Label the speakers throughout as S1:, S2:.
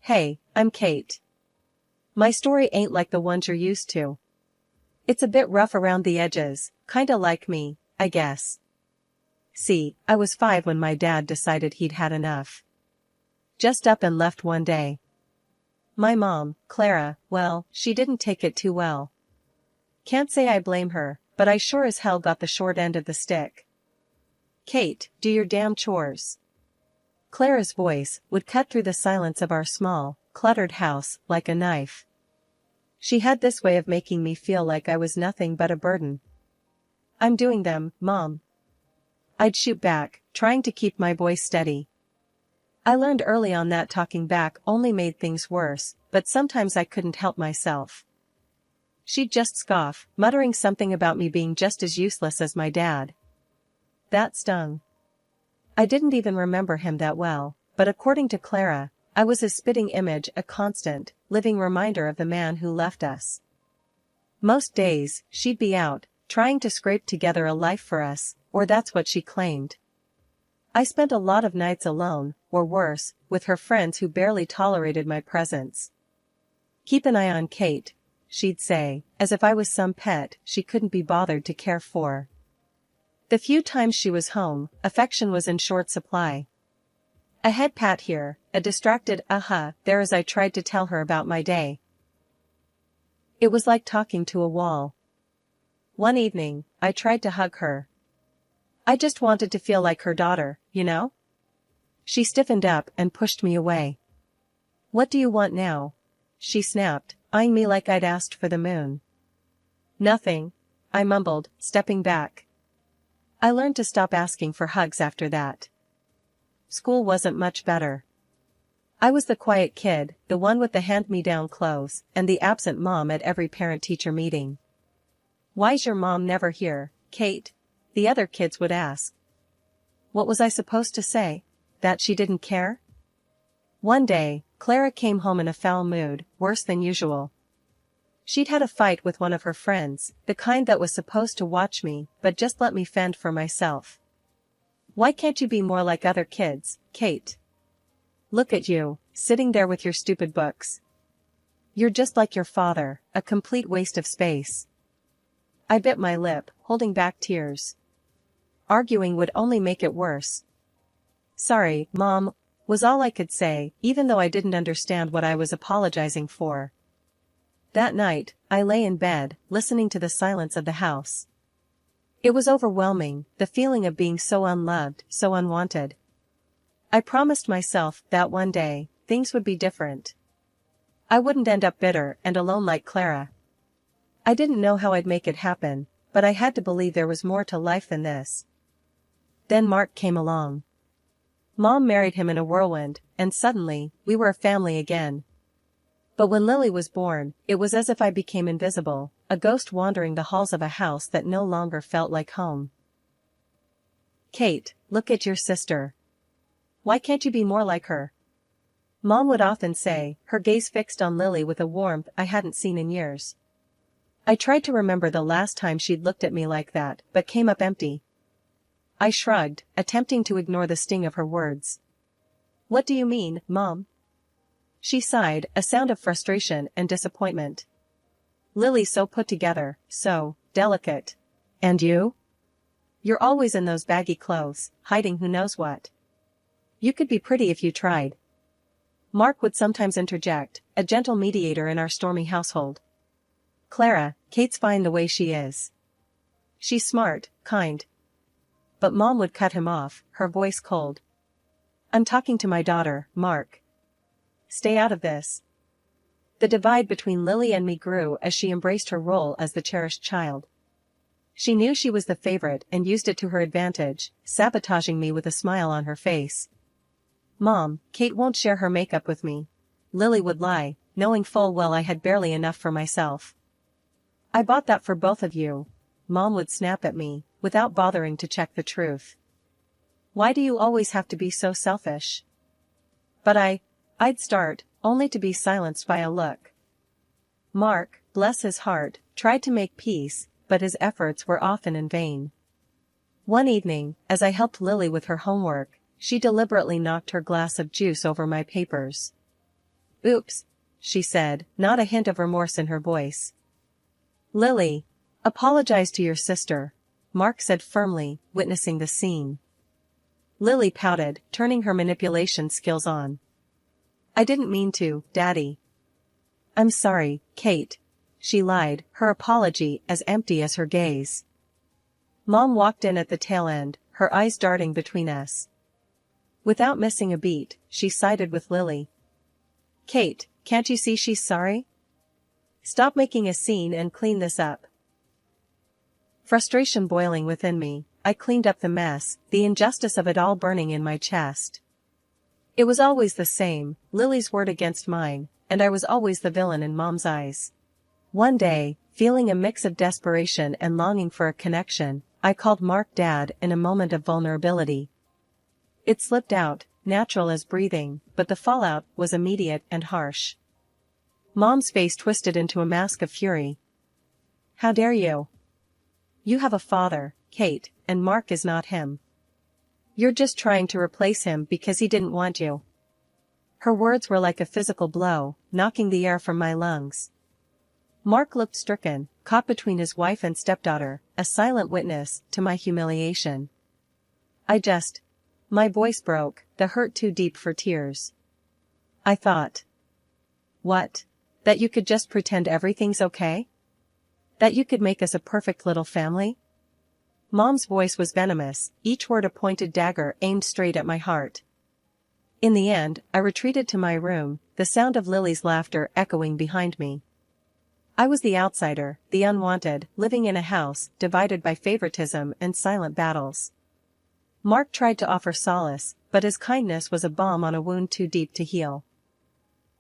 S1: Hey, I'm Kate. My story ain't like the ones you're used to. It's a bit rough around the edges, kinda like me, I guess. See, I was 5 when my dad decided he'd had enough. Just up and left one day. My mom, Clara, well, she didn't take it too well. Can't say I blame her, but I sure as hell got the short end of the stick. Kate, do your damn chores. Clara's voice would cut through the silence of our small, cluttered house like a knife. She had this way of making me feel like I was nothing but a burden. I'm doing them, Mom. I'd shoot back, trying to keep my voice steady. I learned early on that talking back only made things worse, but sometimes I couldn't help myself. She'd just scoff, muttering something about me being just as useless as my dad. That stung. I didn't even remember him that well, but according to Clara, I was his spitting image, a constant, living reminder of the man who left us. Most days, she'd be out, trying to scrape together a life for us, or that's what she claimed. I spent a lot of nights alone, or worse, with her friends who barely tolerated my presence. Keep an eye on Kate, she'd say, as if I was some pet she couldn't be bothered to care for. The few times she was home, affection was in short supply. A head pat here, a distracted there as I tried to tell her about my day. It was like talking to a wall. One evening, I tried to hug her. I just wanted to feel like her daughter, you know? She stiffened up and pushed me away. What do you want now? She snapped, eyeing me like I'd asked for the moon. Nothing, I mumbled, stepping back. I learned to stop asking for hugs after that. School wasn't much better. I was the quiet kid, the one with the hand-me-down clothes, and the absent mom at every parent-teacher meeting. Why's your mom never here, Kate? The other kids would ask. What was I supposed to say? That she didn't care? One day, Clara came home in a foul mood, worse than usual. She'd had a fight with one of her friends, the kind that was supposed to watch me, but just let me fend for myself. Why can't you be more like other kids, Kate? Look at you, sitting there with your stupid books. You're just like your father, a complete waste of space. I bit my lip, holding back tears. Arguing would only make it worse. Sorry, Mom, was all I could say, even though I didn't understand what I was apologizing for. That night, I lay in bed, listening to the silence of the house. It was overwhelming, the feeling of being so unloved, so unwanted. I promised myself that one day, things would be different. I wouldn't end up bitter and alone like Clara. I didn't know how I'd make it happen, but I had to believe there was more to life than this. Then Mark came along. Mom married him in a whirlwind, and suddenly, we were a family again. But when Lily was born, it was as if I became invisible, a ghost wandering the halls of a house that no longer felt like home. Kate, look at your sister. Why can't you be more like her? Mom would often say, her gaze fixed on Lily with a warmth I hadn't seen in years. I tried to remember the last time she'd looked at me like that, but came up empty. I shrugged, attempting to ignore the sting of her words. What do you mean, Mom? She sighed, a sound of frustration and disappointment. Lily's so put together, so delicate. And you? You're always in those baggy clothes, hiding who knows what. You could be pretty if you tried. Mark would sometimes interject, a gentle mediator in our stormy household. Clara, Kate's fine the way she is. She's smart, kind. But Mom would cut him off, her voice cold. I'm talking to my daughter, Mark. Stay out of this. The divide between Lily and me grew as she embraced her role as the cherished child. She knew she was the favorite and used it to her advantage, sabotaging me with a smile on her face. Mom, Kate won't share her makeup with me. Lily would lie, knowing full well I had barely enough for myself. I bought that for both of you. Mom would snap at me, without bothering to check the truth. Why do you always have to be so selfish? But I'd start, only to be silenced by a look. Mark, bless his heart, tried to make peace, but his efforts were often in vain. One evening, as I helped Lily with her homework, she deliberately knocked her glass of juice over my papers. Oops, she said, not a hint of remorse in her voice. Lily, apologize to your sister, Mark said firmly, witnessing the scene. Lily pouted, turning her manipulation skills on. I didn't mean to, Daddy. I'm sorry, Kate, she lied, her apology as empty as her gaze. Mom walked in at the tail end, her eyes darting between us. Without missing a beat, she sided with Lily. Kate, can't you see she's sorry? Stop making a scene and clean this up. Frustration boiling within me, I cleaned up the mess, the injustice of it all burning in my chest. It was always the same, Lily's word against mine, and I was always the villain in Mom's eyes. One day, feeling a mix of desperation and longing for a connection, I called Mark Dad in a moment of vulnerability. It slipped out, natural as breathing, but the fallout was immediate and harsh. Mom's face twisted into a mask of fury. How dare you? You have a father, Kate, and Mark is not him. You're just trying to replace him because he didn't want you. Her words were like a physical blow, knocking the air from my lungs. Mark looked stricken, caught between his wife and stepdaughter, a silent witness to my humiliation. My voice broke, the hurt too deep for tears. I thought. What? That you could just pretend everything's okay? That you could make us a perfect little family? Mom's voice was venomous, each word a pointed dagger aimed straight at my heart. In the end, I retreated to my room, the sound of Lily's laughter echoing behind me. I was the outsider, the unwanted, living in a house divided by favoritism and silent battles. Mark tried to offer solace, but his kindness was a balm on a wound too deep to heal.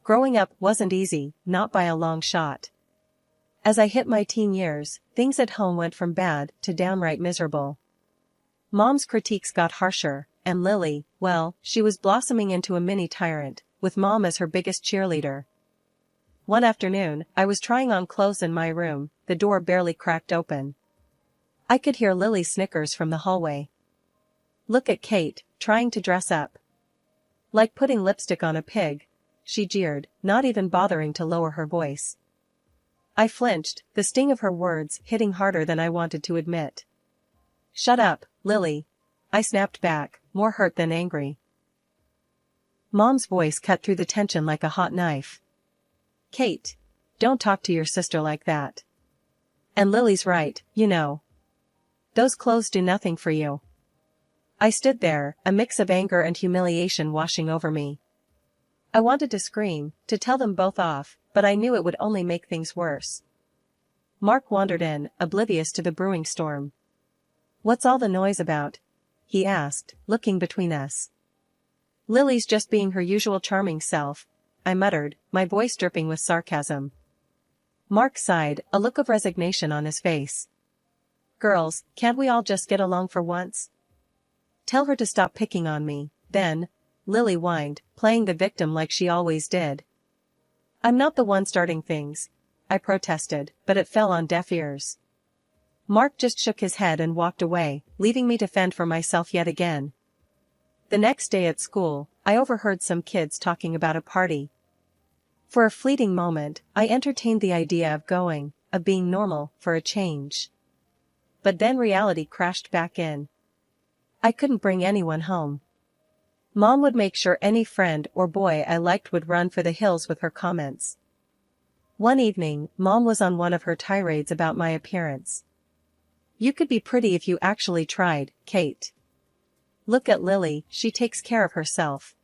S1: Growing up wasn't easy, not by a long shot. As I hit my teen years, things at home went from bad to downright miserable. Mom's critiques got harsher, and Lily, well, she was blossoming into a mini tyrant, with Mom as her biggest cheerleader. One afternoon, I was trying on clothes in my room, the door barely cracked open. I could hear Lily's snickers from the hallway. Look at Kate, trying to dress up. Like putting lipstick on a pig, she jeered, not even bothering to lower her voice. I flinched, the sting of her words hitting harder than I wanted to admit. Shut up, Lily, I snapped back, more hurt than angry. Mom's voice cut through the tension like a hot knife. Kate, don't talk to your sister like that. And Lily's right, you know. Those clothes do nothing for you. I stood there, a mix of anger and humiliation washing over me. I wanted to scream, to tell them both off, but I knew it would only make things worse. Mark wandered in, oblivious to the brewing storm. What's all the noise about? He asked, looking between us. Lily's just being her usual charming self, I muttered, my voice dripping with sarcasm. Mark sighed, a look of resignation on his face. Girls, can't we all just get along for once? Tell her to stop picking on me, then, Lily whined, playing the victim like she always did. I'm not the one starting things, I protested, but it fell on deaf ears. Mark just shook his head and walked away, leaving me to fend for myself yet again. The next day at school, I overheard some kids talking about a party. For a fleeting moment, I entertained the idea of going, of being normal, for a change. But then reality crashed back in. I couldn't bring anyone home. Mom would make sure any friend or boy I liked would run for the hills with her comments. One evening, Mom was on one of her tirades about my appearance. You could be pretty if you actually tried, Kate. Look at Lily, she takes care of herself.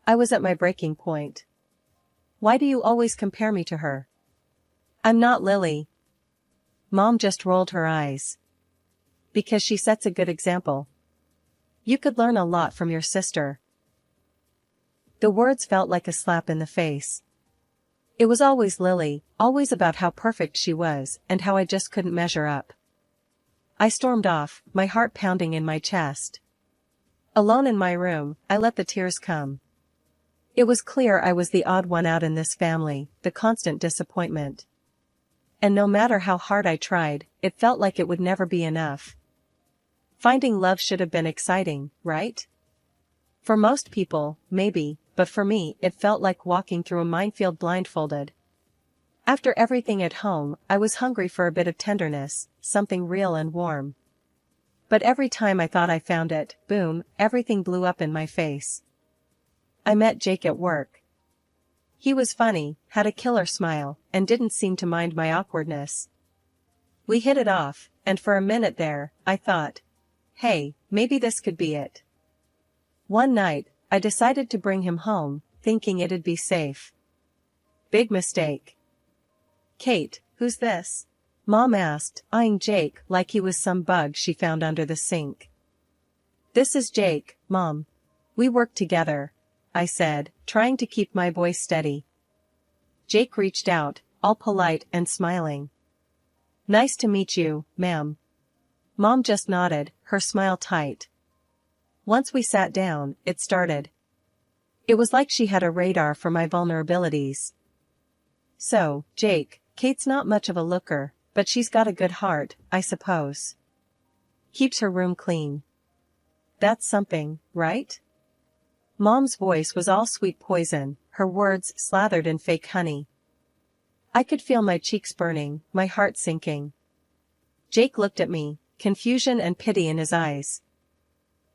S1: I was at my breaking point. Why do you always compare me to her? I'm not Lily. Mom just rolled her eyes. Because she sets a good example. You could learn a lot from your sister. The words felt like a slap in the face. It was always Lily, always about how perfect she was and how I just couldn't measure up. I stormed off, my heart pounding in my chest. Alone in my room, I let the tears come. It was clear I was the odd one out in this family, the constant disappointment. And no matter how hard I tried, it felt like it would never be enough. Finding love should have been exciting, right? For most people, maybe, but for me it felt like walking through a minefield blindfolded. After everything at home, I was hungry for a bit of tenderness, something real and warm. But every time I thought I found it, boom, everything blew up in my face. I met Jake at work. He was funny, had a killer smile, and didn't seem to mind my awkwardness. We hit it off, and for a minute there, I thought, hey, maybe this could be it. One night, I decided to bring him home, thinking it'd be safe. Big mistake. Kate, who's this? Mom asked, eyeing Jake like he was some bug she found under the sink. This is Jake, Mom. We work together, I said, trying to keep my voice steady. Jake reached out, all polite and smiling. Nice to meet you, ma'am. Mom just nodded, her smile tight. Once we sat down, it started. It was like she had a radar for my vulnerabilities. So, Jake, Kate's not much of a looker, but she's got a good heart, I suppose. Keeps her room clean. That's something, right? Mom's voice was all sweet poison, her words slathered in fake honey. I could feel my cheeks burning, my heart sinking. Jake looked at me, confusion and pity in his eyes.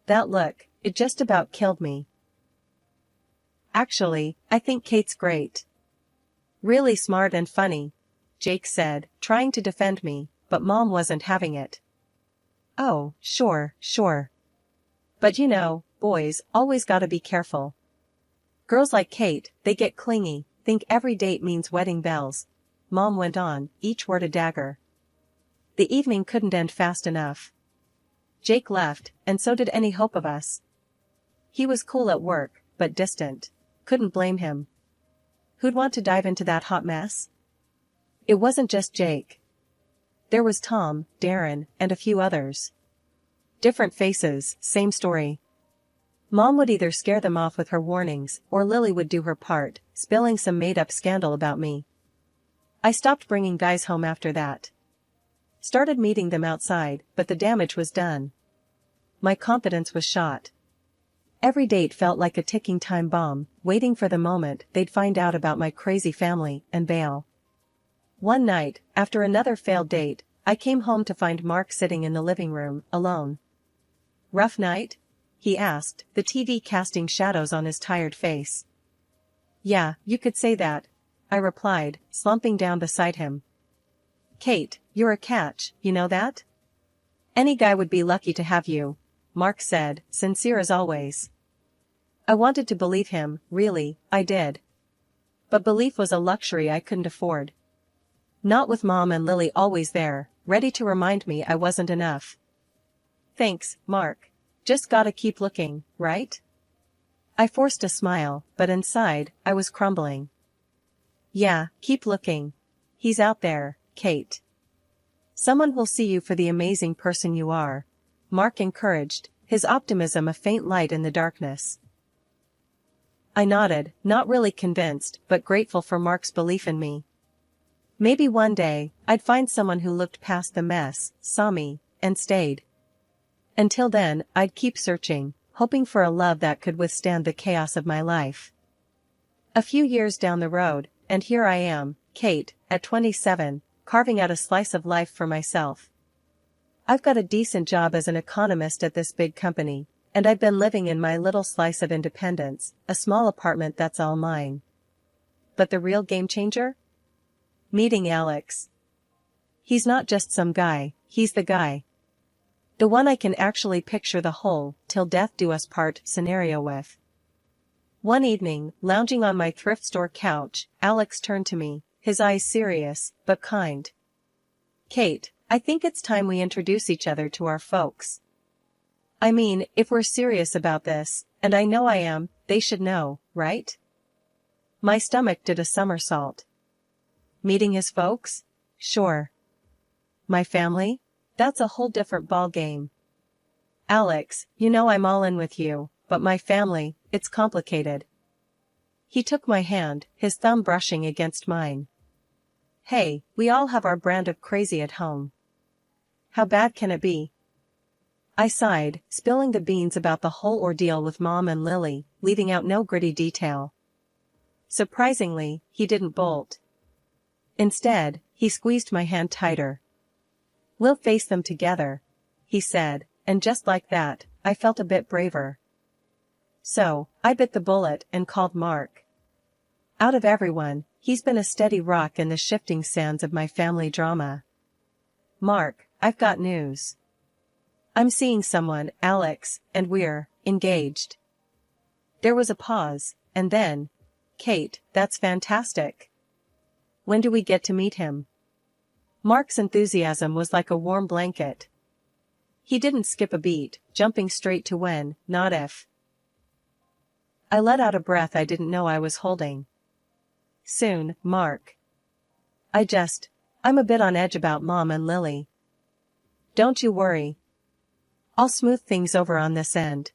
S1: That look, it just about killed me. Actually, I think Kate's great. Really smart and funny, Jake said, trying to defend me, but Mom wasn't having it. Oh, sure. But you know, boys always gotta be careful. Girls like Kate, they get clingy, think every date means wedding bells. Mom went on, each word a dagger. The evening couldn't end fast enough. Jake left, and so did any hope of us. He was cool at work, but distant. Couldn't blame him. Who'd want to dive into that hot mess? It wasn't just Jake. There was Tom, Darren, and a few others. Different faces, same story. Mom would either scare them off with her warnings, or Lily would do her part, spilling some made-up scandal about me. I stopped bringing guys home after that. Started meeting them outside, but the damage was done. My confidence was shot. Every date felt like a ticking time bomb, waiting for the moment they'd find out about my crazy family and bail. One night, after another failed date, I came home to find Mark sitting in the living room, alone. Rough night? He asked, the TV casting shadows on his tired face. Yeah, you could say that, I replied, slumping down beside him. Kate, you're a catch, you know that? Any guy would be lucky to have you, Mark said, sincere as always. I wanted to believe him, really, I did. But belief was a luxury I couldn't afford. Not with Mom and Lily always there, ready to remind me I wasn't enough. Thanks, Mark. Just gotta keep looking, right? I forced a smile, but inside, I was crumbling. Yeah, keep looking. He's out there, Kate. Someone will see you for the amazing person you are, Mark encouraged, his optimism a faint light in the darkness. I nodded, not really convinced, but grateful for Mark's belief in me. Maybe one day, I'd find someone who looked past the mess, saw me, and stayed. Until then, I'd keep searching, hoping for a love that could withstand the chaos of my life. A few years down the road, and here I am, Kate, at 27, carving out a slice of life for myself. I've got a decent job as an economist at this big company, and I've been living in my little slice of independence, a small apartment that's all mine. But the real game changer? Meeting Alex. He's not just some guy, he's the guy. The one I can actually picture the whole till death do us part scenario with. One evening, lounging on my thrift store couch, Alex turned to me, his eyes serious, but kind. Kate, I think it's time we introduce each other to our folks. I mean, if we're serious about this, and I know I am, they should know, right? My stomach did a somersault. Meeting his folks? Sure. My family? That's a whole different ball game. Alex, you know I'm all in with you, but my family, it's complicated. He took my hand, his thumb brushing against mine. Hey, we all have our brand of crazy at home. How bad can it be? I sighed, spilling the beans about the whole ordeal with Mom and Lily, leaving out no gritty detail. Surprisingly, he didn't bolt. Instead, he squeezed my hand tighter. "We'll face them together," he said, and just like that, I felt a bit braver. So, I bit the bullet and called Mark. Out of everyone, he's been a steady rock in the shifting sands of my family drama. "Mark, I've got news. I'm seeing someone, Alex, and we're engaged." There was a pause, and then, "Kate, that's fantastic. When do we get to meet him?" Mark's enthusiasm was like a warm blanket. He didn't skip a beat, jumping straight to when, not if. I let out a breath I didn't know I was holding. "Soon, Mark. I'm a bit on edge about Mom and Lily." "Don't you worry. I'll smooth things over on this end.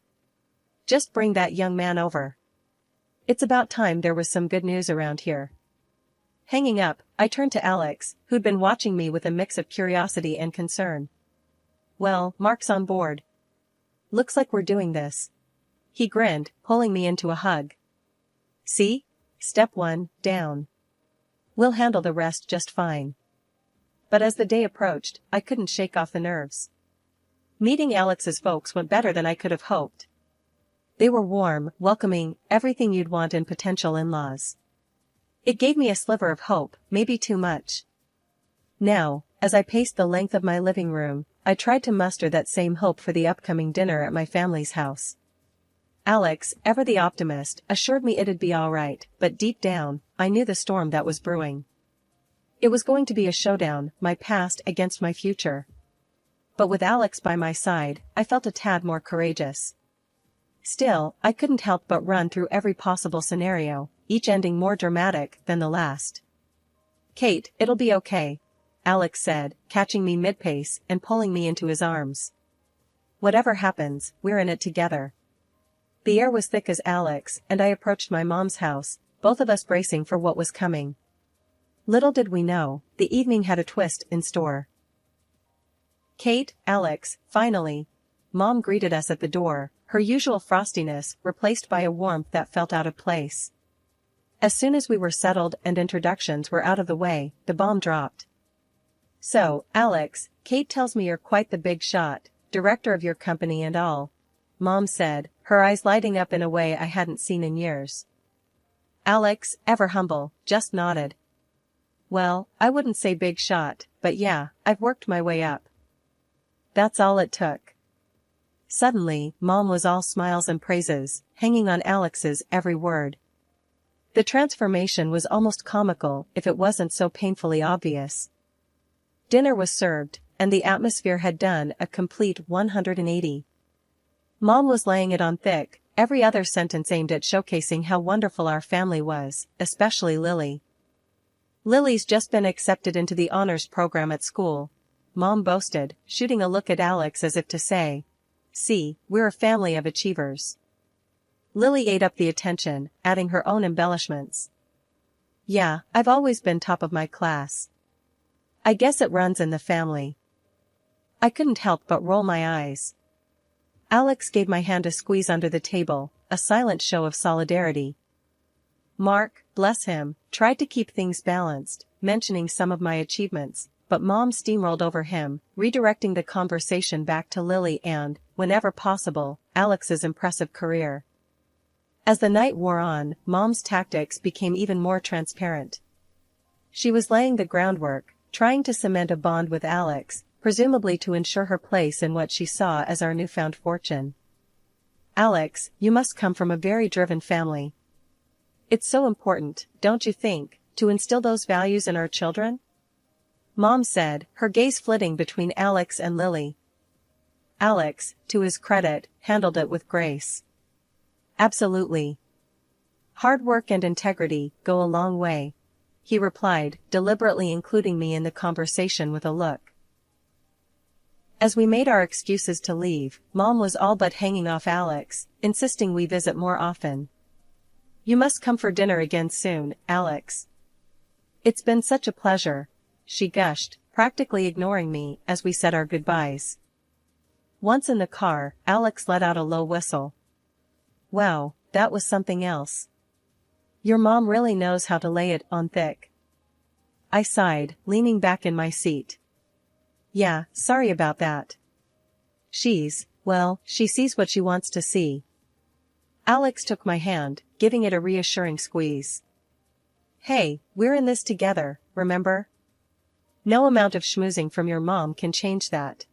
S1: Just bring that young man over. It's about time there was some good news around here." Hanging up, I turned to Alex, who'd been watching me with a mix of curiosity and concern. "Well, Mark's on board. Looks like we're doing this." He grinned, pulling me into a hug. "See? Step 1, down. We'll handle the rest just fine." But as the day approached, I couldn't shake off the nerves. Meeting Alex's folks went better than I could have hoped. They were warm, welcoming, everything you'd want in potential in-laws. It gave me a sliver of hope, maybe too much. Now, as I paced the length of my living room, I tried to muster that same hope for the upcoming dinner at my family's house. Alex, ever the optimist, assured me it'd be all right, but deep down, I knew the storm that was brewing. It was going to be a showdown, my past against my future. But with Alex by my side, I felt a tad more courageous. Still, I couldn't help but run through every possible scenario, each ending more dramatic than the last. "Kate, it'll be okay," Alex said, catching me mid-pace and pulling me into his arms. "Whatever happens, we're in it together." The air was thick as Alex and I approached my mom's house, both of us bracing for what was coming. Little did we know, the evening had a twist in store. "Kate, Alex, finally." Mom greeted us at the door, her usual frostiness replaced by a warmth that felt out of place. As soon as we were settled and introductions were out of the way, the bomb dropped. "So, Alex, Kate tells me you're quite the big shot, director of your company and all," Mom said, her eyes lighting up in a way I hadn't seen in years. Alex, ever humble, just nodded. "Well, I wouldn't say big shot, but yeah, I've worked my way up." That's all it took. Suddenly, Mom was all smiles and praises, hanging on Alex's every word. The transformation was almost comical if it wasn't so painfully obvious. Dinner was served, and the atmosphere had done a complete 180. Mom was laying it on thick, every other sentence aimed at showcasing how wonderful our family was, especially Lily. "Lily's just been accepted into the honors program at school," Mom boasted, shooting a look at Alex as if to say, "See, we're a family of achievers." Lily ate up the attention, adding her own embellishments. "Yeah, I've always been top of my class. I guess it runs in the family." I couldn't help but roll my eyes. Alex gave my hand a squeeze under the table, a silent show of solidarity. Mark, bless him, tried to keep things balanced, mentioning some of my achievements, but Mom steamrolled over him, redirecting the conversation back to Lily and, whenever possible, Alex's impressive career. As the night wore on, Mom's tactics became even more transparent. She was laying the groundwork, trying to cement a bond with Alex, presumably to ensure her place in what she saw as our newfound fortune. "Alex, you must come from a very driven family. It's so important, don't you think, to instill those values in our children?" Mom said, her gaze flitting between Alex and Lily. Alex, to his credit, handled it with grace. "Absolutely. Hard work and integrity go a long way," he replied, deliberately including me in the conversation with a look. As we made our excuses to leave, Mom was all but hanging off Alex, insisting we visit more often. "You must come for dinner again soon, Alex. It's been such a pleasure," she gushed, practically ignoring me as we said our goodbyes. Once in the car, Alex let out a low whistle. "Wow, that was something else. Your mom really knows how to lay it on thick. I sighed, leaning back in my seat. Yeah, sorry about that. Well, she sees what she wants to see. Alex took my hand, giving it a reassuring squeeze. Hey, we're in this together, remember? No amount of schmoozing from your mom can change that.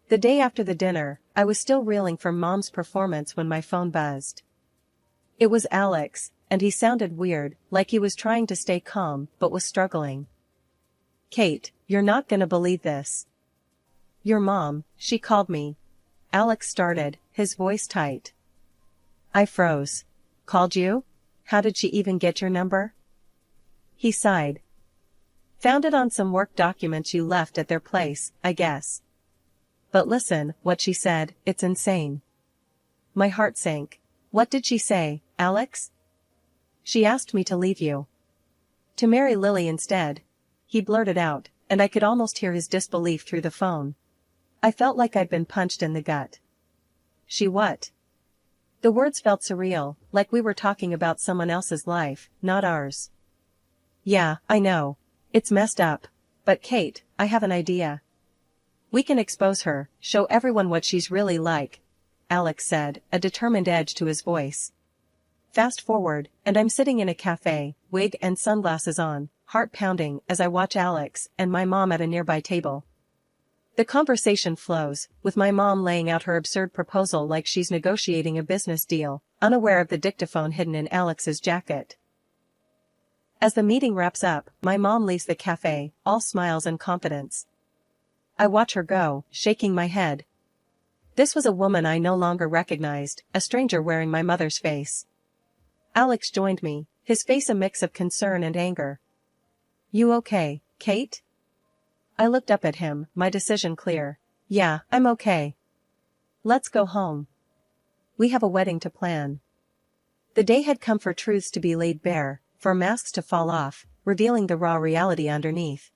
S1: The day after the dinner, I was still reeling from Mom's performance when my phone buzzed. It was Alex, and he sounded weird, like he was trying to stay calm but was struggling. Kate, you're not gonna believe this. Your mom, she called me. Alex started, his voice tight. I froze. Called you? How did she even get your number? He sighed. Found it on some work documents you left at their place, I guess. But listen, what she said, it's insane. My heart sank. What did she say, Alex? She asked me to leave you. To marry Lily instead. He blurted out, and I could almost hear his disbelief through the phone. I felt like I'd been punched in the gut. She what? The words felt surreal, like we were talking about someone else's life, not ours. Yeah, I know. It's messed up. But Kate, I have an idea. We can expose her, show everyone what she's really like, Alex said, a determined edge to his voice. Fast forward, and I'm sitting in a cafe, wig and sunglasses on, heart pounding as I watch Alex and my mom at a nearby table. The conversation flows, with my mom laying out her absurd proposal like she's negotiating a business deal, unaware of the dictaphone hidden in Alex's jacket. As the meeting wraps up, my mom leaves the cafe, all smiles and confidence. I watch her go, shaking my head. This was a woman I no longer recognized, a stranger wearing my mother's face. Alex joined me, his face a mix of concern and anger. You okay, Kate? I looked up at him, my decision clear. Yeah, I'm okay. Let's go home. We have a wedding to plan. The day had come for truths to be laid bare, for masks to fall off, revealing the raw reality underneath.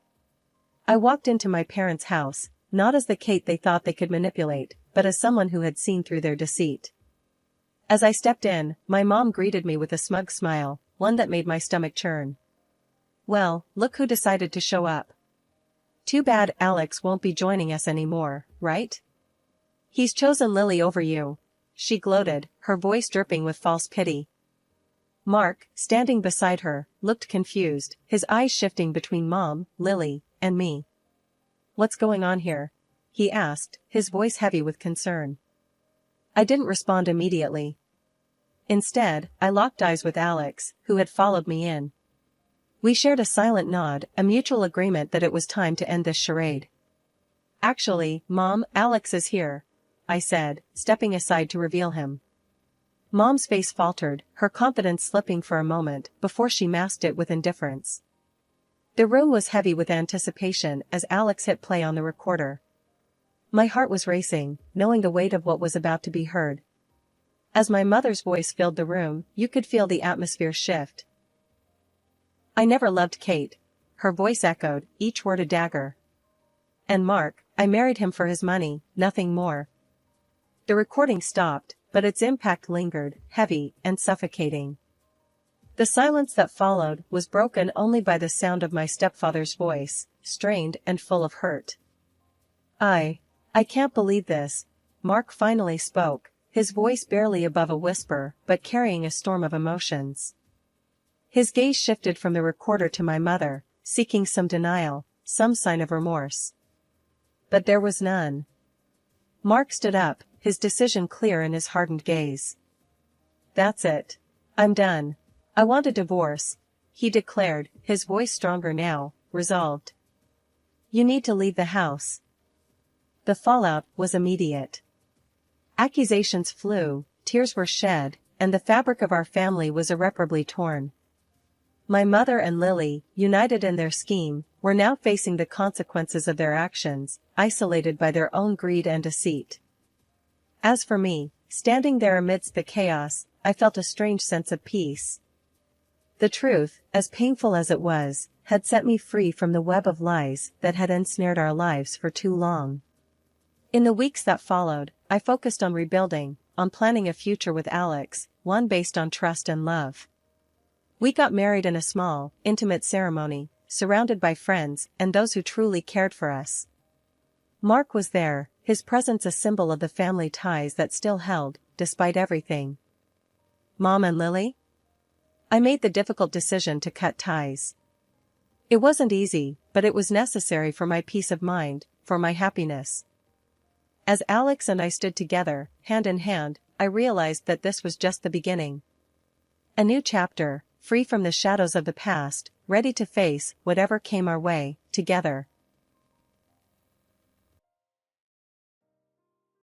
S1: I walked into my parents' house, not as the Kate they thought they could manipulate, but as someone who had seen through their deceit. As I stepped in, my mom greeted me with a smug smile, one that made my stomach churn. Well, look who decided to show up. Too bad Alex won't be joining us anymore, right? He's chosen Lily over you. She gloated, her voice dripping with false pity. Mark, standing beside her, looked confused, his eyes shifting between Mom, Lily, and me. What's going on here? He asked, his voice heavy with concern. I didn't respond immediately. Instead, I locked eyes with Alex, who had followed me in. We shared a silent nod, a mutual agreement that it was time to end this charade. Actually, Mom, Alex is here, I said, stepping aside to reveal him. Mom's face faltered, her confidence slipping for a moment, before she masked it with indifference. The room was heavy with anticipation as Alex hit play on the recorder. My heart was racing, knowing the weight of what was about to be heard. As my mother's voice filled the room, you could feel the atmosphere shift. I never loved Kate. Her voice echoed, each word a dagger. And Mark, I married him for his money, nothing more. The recording stopped, but its impact lingered, heavy and suffocating. The silence that followed was broken only by the sound of my stepfather's voice, strained and full of hurt. I can't believe this. Mark finally spoke, his voice barely above a whisper, but carrying a storm of emotions. His gaze shifted from the recorder to my mother, seeking some denial, some sign of remorse. But there was none. Mark stood up, his decision clear in his hardened gaze. That's it. I'm done. I want a divorce, he declared, his voice stronger now, resolved. You need to leave the house. The fallout was immediate. Accusations flew, tears were shed, and the fabric of our family was irreparably torn. My mother and Lily, united in their scheme, were now facing the consequences of their actions, isolated by their own greed and deceit. As for me, standing there amidst the chaos, I felt a strange sense of peace. The truth, as painful as it was, had set me free from the web of lies that had ensnared our lives for too long. In the weeks that followed, I focused on rebuilding, on planning a future with Alex, one based on trust and love. We got married in a small, intimate ceremony, surrounded by friends and those who truly cared for us. Mark was there, his presence a symbol of the family ties that still held, despite everything. Mom and Lily? I made the difficult decision to cut ties. It wasn't easy, but it was necessary for my peace of mind, for my happiness. As Alex and I stood together, hand in hand, I realized that this was just the beginning. A new chapter, free from the shadows of the past, ready to face whatever came our way, together.